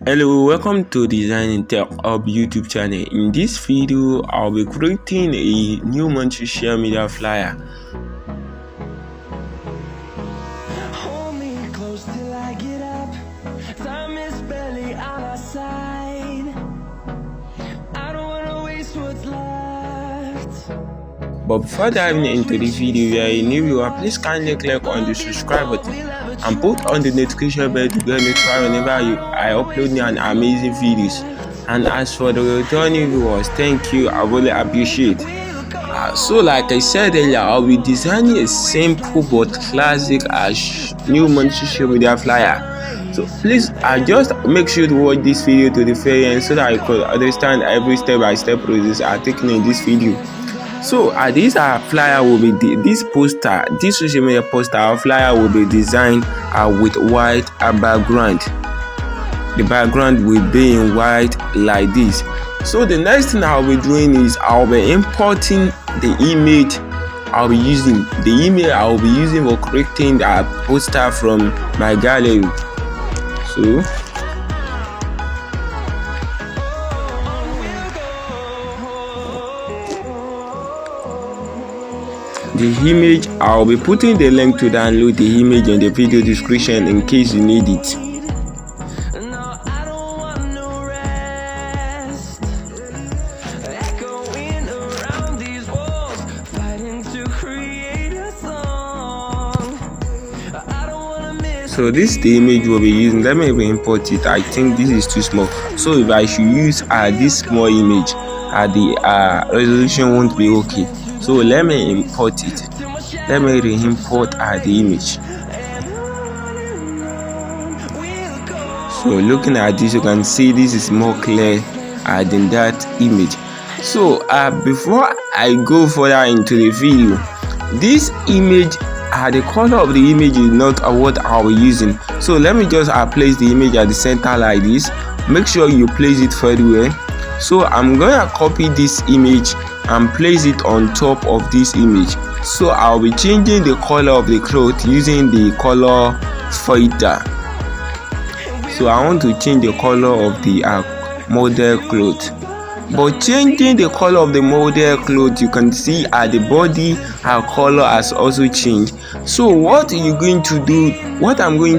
Hello, welcome to Design and Tech Hub YouTube channel. In this video, I'll be creating a new monthly social media flyer. Hold me close till I get up. Time is barely on our side. I don't wanna waste what's left. But before diving into the video, if you are a new viewer, please kindly click on the subscribe button and put on the notification bell to get notified whenever I upload new and amazing videos. And as for the returning viewers, thank you, I really appreciate. So like I said earlier, I'll be designing a simple but classic new monthly social media flyer. So please just make sure to watch this video to the very end so that you could understand every step-by-step process I taken in this video. So this flyer will be this social media poster or flyer will be designed with white background. The background will be in white like this. So the next thing I'll be doing is I'll be importing the image I'll be using. The image I'll be using for creating the poster from my gallery. So the image, I'll be putting the link to download the image in the video description in case you need it. So this is the image we'll be using. Let me import it. I think this is too small. So if I should use this small image, the resolution won't be okay. So let me import it. Let me re-import the image. So looking at this, you can see this is more clear than that image. So before I go further into the video, this image, the color of the image is not what I'll be using. So let me just place the image at the center like this. Make sure you place it very well. So I'm gonna copy this image and place it on top of this image. So I'll be changing the color of the cloth using the color filter. So I want to change the color of the model cloth. But changing the color of the model cloth, you can see the body color has also changed. So what I'm going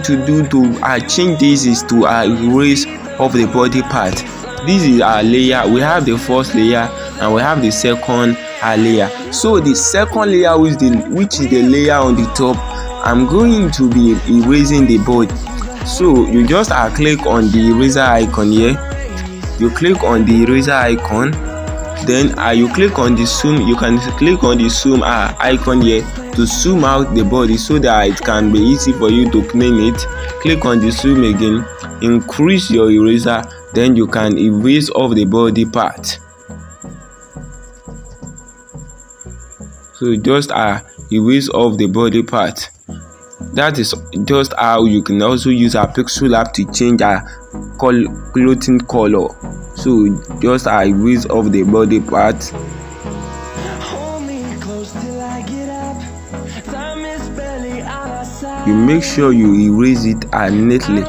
to do to change this is to erase off the body part. This is our layer. We have the first layer and we have the second layer. So the second layer, which is the layer on the top, I'm going to be erasing the body. So you just click on the eraser icon here. You click on the eraser icon, then you click on the zoom. You can click on the zoom icon here to zoom out the body so that it can be easy for you to clean it. Click on the zoom again, increase your eraser, then you can erase off the body part. So just erase off the body part. That is just how you can also use Pixellab to change clothing color. So just erase off the body part. You make sure you erase it neatly.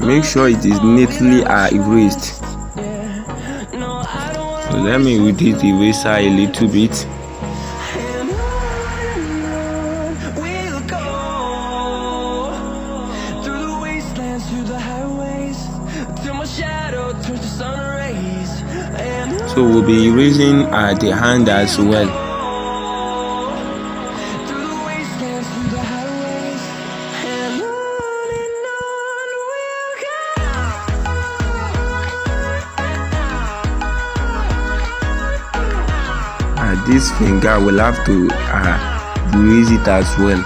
Make sure it is neatly erased. So let me reduce the eraser a little bit. So we'll be erasing the hand as well. This finger will have to erase it as well.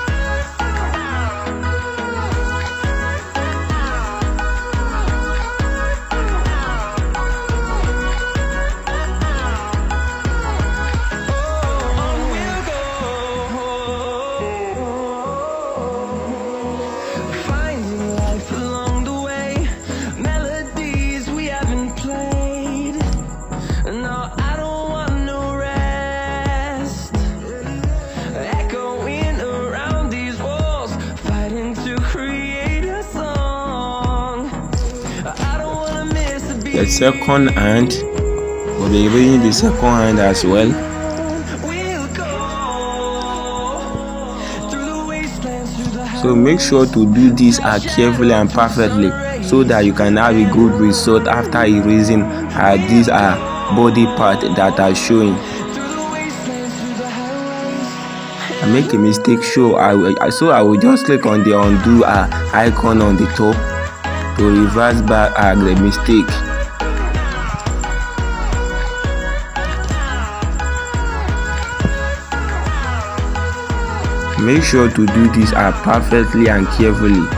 Echoing around the second hand. We'll be reading the second hand as well. So make sure to do this carefully and perfectly so that you can have a good result after erasing these body part that are showing. I make a mistake, so I will just click on the undo icon on the top to reverse back the mistake. Make sure to do this perfectly and carefully.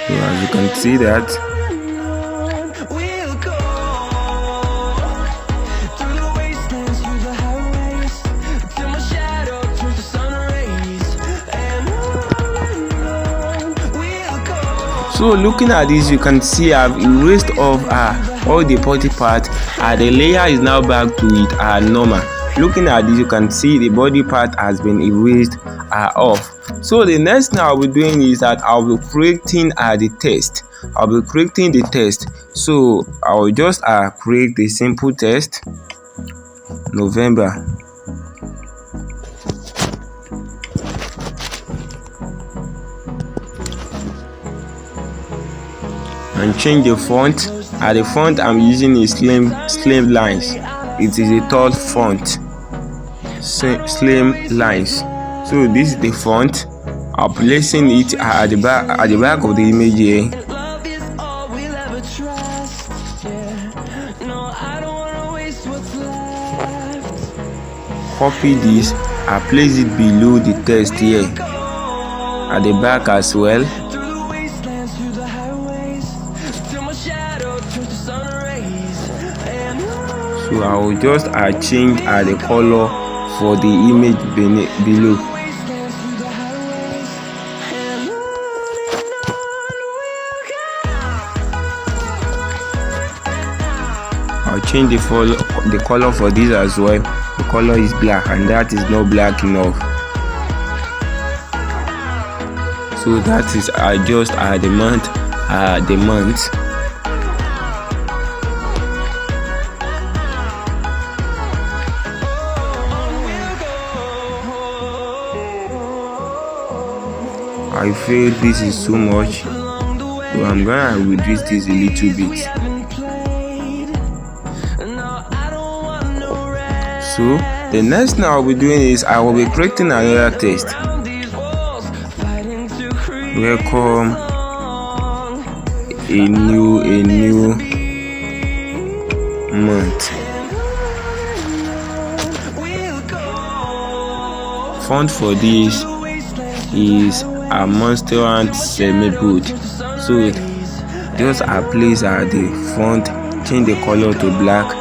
As you can see that. So looking at this, you can see I've erased off all the body part. The layer is now back to it normal. Looking at this, you can see the body part has been erased off. So the next thing I'll be doing is that I'll be creating the test. I'll be creating the test. So I'll just create the simple test. November. And change the font. The font I'm using is slim lines. It is a tall font. Slim lines. So this is the font. I'm placing it at the back of the image here. Copy this. I place it below the text here at the back as well. So I will just change the color for the image below. I'll change the color for this as well. The color is black and that is not black enough. So that is just the month. I feel this is too much, so I'm gonna reduce this a little bit. So the next thing I'll be doing is I will be creating another test. Welcome a new month. Font for this is a Monster and semi-bold. So just place the font, change the color to black,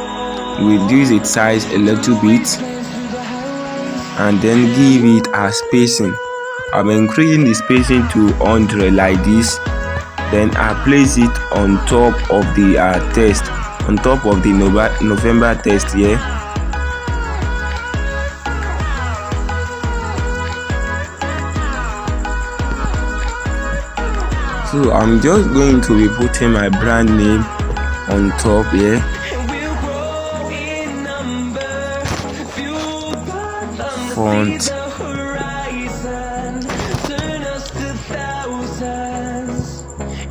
reduce its size a little bit, and then give it a spacing. I'm increasing the spacing to 100 like this. Then I place it on top of the text, on top of the November text here. So I'm just going to be putting my brand name on top here. Font.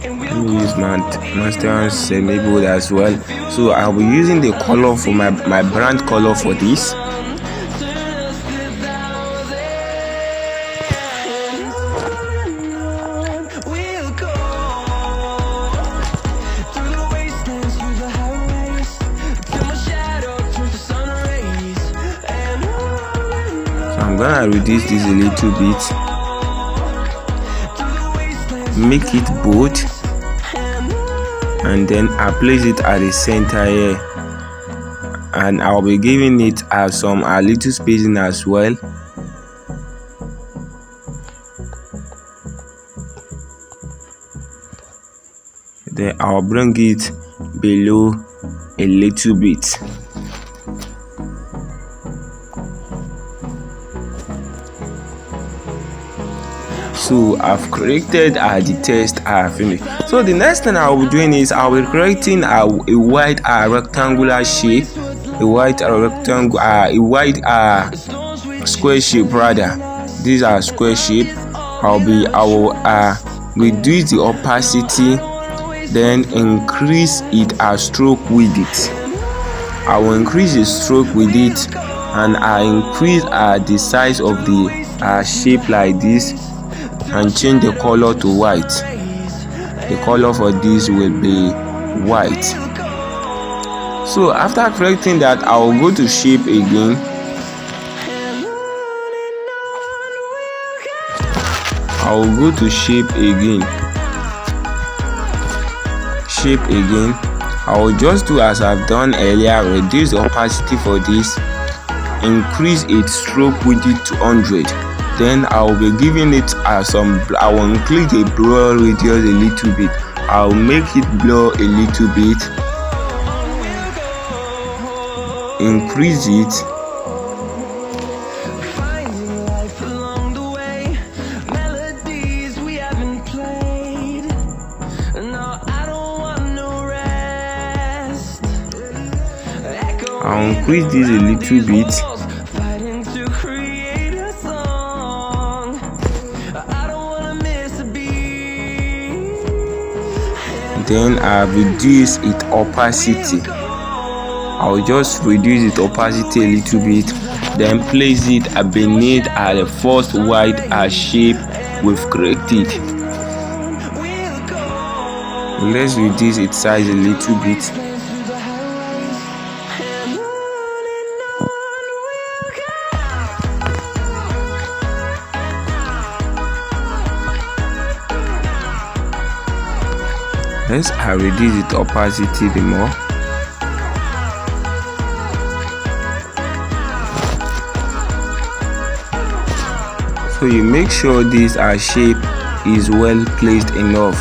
Let me use my Master semi-bold as well. So I'll be using the color for my brand color for this. I'm gonna reduce this a little bit, make it bold, and then I place it at the center here, and I'll be giving it some little spacing as well. Then I'll bring it below a little bit. So I've created the text finish. So the next thing I'll be doing is I'll be creating a white rectangular shape, a white rectangle, a white square shape rather. These are square shape. I will reduce the opacity, then increase it stroke with it. I will increase the stroke with it, and I increase the size of the shape like this, and change the color to white. The color for this will be white. So after creating that, I will go to shape again. I will go to shape again. I will just do as I've done earlier, reduce the opacity for this, increase its stroke width to 100. Then I will be giving it I will increase the blur radius a little bit. I will make it blur a little bit, increase it, I'll increase this a little bit. Then I reduce its opacity. I'll just reduce its opacity a little bit, then place it beneath the first white shape we've created. Let's reduce its size a little bit. Let's reduce its opacity the more. So you make sure this shape is well placed enough.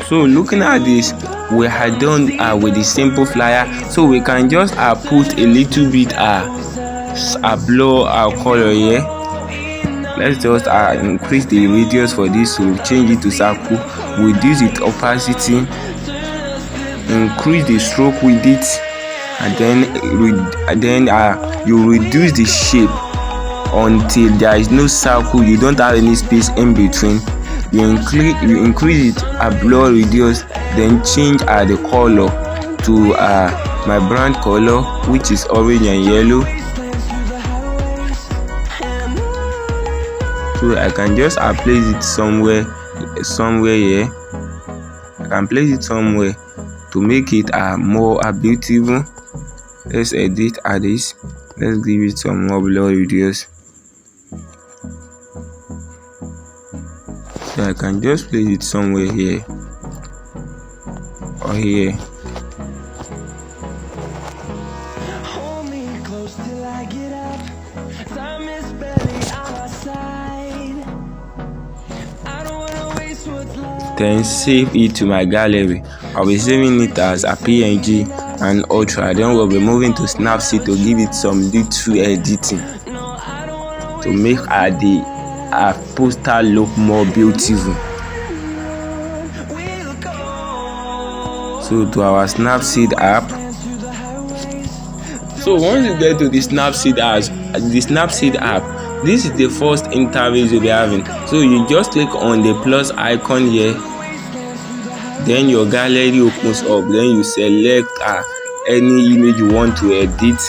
So looking at this, we are done with the simple flyer. So we can just put a little bit blur color here. Let's just increase the radius for this, so change it to circle, reduce its opacity, increase the stroke with it, and then you reduce the shape until there is no circle, you don't have any space in between. You increase it blur radius, then change the color to my brand color, which is orange and yellow. So I can just place it somewhere here. I can place it somewhere to make it more beautiful. Let's edit this. Let's give it some more blur radius. So I can just place it somewhere here or here. Then save it to my gallery. I'll be saving it as a PNG and Ultra. Then we'll be moving to Snapseed to give it some little editing to make the poster look more beautiful. So to our Snapseed app. So once you get to the Snapseed app, this is the first interface you'll be having. So you just click on the plus icon here, then your gallery opens up, then you select any image you want to edit.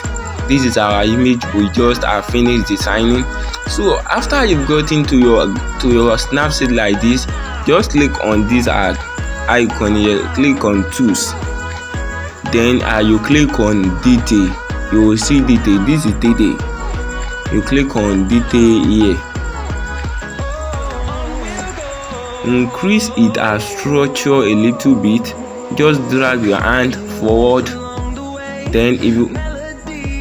This is our image we just finished designing. So after you've got into your Snapseed like this, just click on this icon here, click on tools, then you click on detail. You will see detail. This is detail. You click on detail here, increase it structure a little bit, just drag your hand forward. Then if you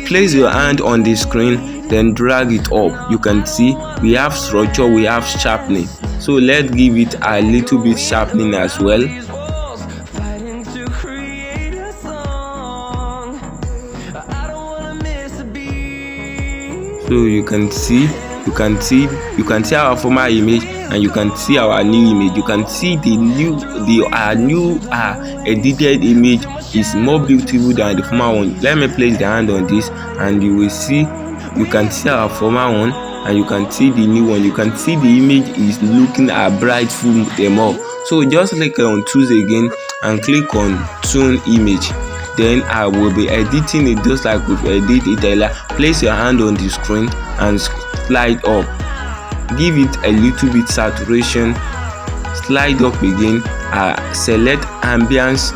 place your hand on the screen, then drag it up, you can see we have structure, we have sharpening. So let's give it a little bit sharpening as well. So you can see our former image and you can see our new image. You can see our new edited image is more beautiful than the former one. Let me place the hand on this and you will see, you can see our former one and you can see the new one. You can see the image is looking brightful them all. So just click on choose again and click on tune image. Then I will be editing it just like we've edited it earlier. Place your hand on the screen and slide up. Give it a little bit saturation. Slide up again. Select ambience.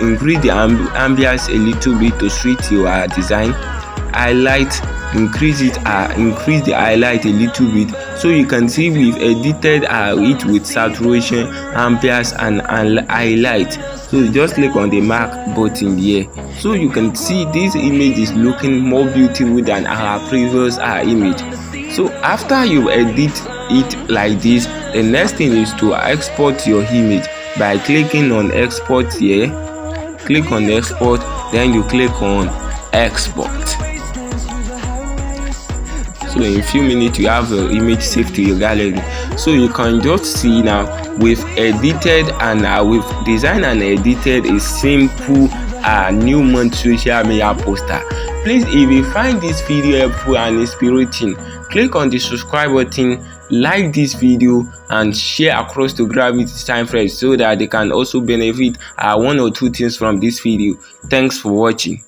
Increase the ambience a little bit to suit your design. Highlight. Increase it. Increase the highlight a little bit. So you can see we've edited it with saturation, ambience, and highlight. So just click on the mark button here. So you can see this image is looking more beautiful than our previous image. So after you edit it like this, the next thing is to export your image by clicking on export here. Click on export, then you click on export. So in a few minutes you have your image saved to your gallery. So you can just see now we've edited and we've designed and edited a simple new month social media poster. Please, if you find this video helpful and inspiring, click on the subscribe button, like this video and share across to Gravity Time friends so that they can also benefit one or two things from this video. Thanks for watching.